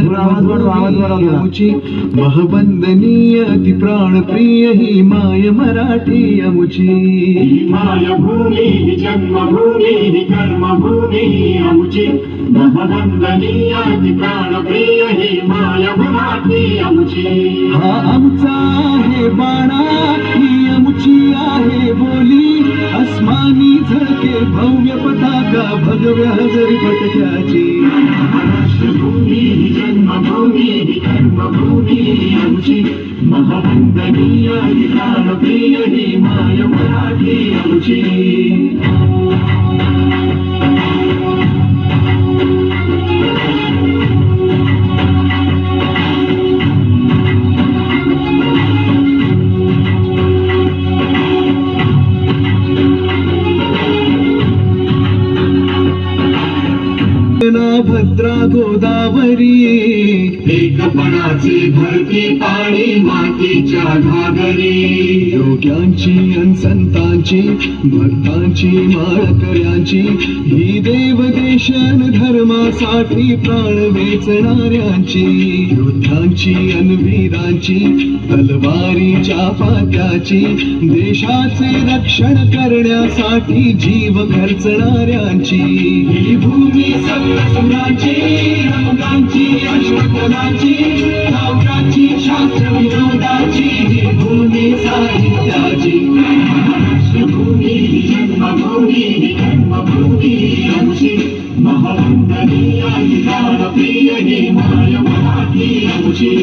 अमुची महबंदनीय ती प्राणप्रिय ही माय मराठी अमुची मायभूमी ही जन्मभूमी ही कर्मभूमी अमुची महबंदनीय ती प्राणप्रिय ही माय मराठी अमुची हा आमचा आहे बाणा ही अमुची आहे बोली अस्मानी झळके भव्य पताका भगव्या हजरी फटक्याची राष्ट्रभूमी ही जन्मभूमी ही कर्मभूमी अमुची महबंदनीय ही प्राणप्रिय ही माय मराठी अमुची भद्रा गोदावरी एकपणाची भरती पाणी मातीच्या घागरी योग्यांची अन संतांची भक्तांची माळकऱ्यांची ही देवदेशन धर्मासाठी प्राण वेचणाऱ्यांची योद्ध्यांची अन वीरांची तलवारीच्या फात्याची देशाचे रक्षण करण्यासाठी जीव खर्चणाऱ्यांची ही भूमी संघसुराची रंगांची अष्टकलाची काव्याची शास्त्र विनोदाची ही भूमी साहित्याची राष्ट्रभूमी ही जन्मभूमी ही कर्मभूमी अमुची महबंदनीय ही प्राणप्रिय ही माय मराठी अमुची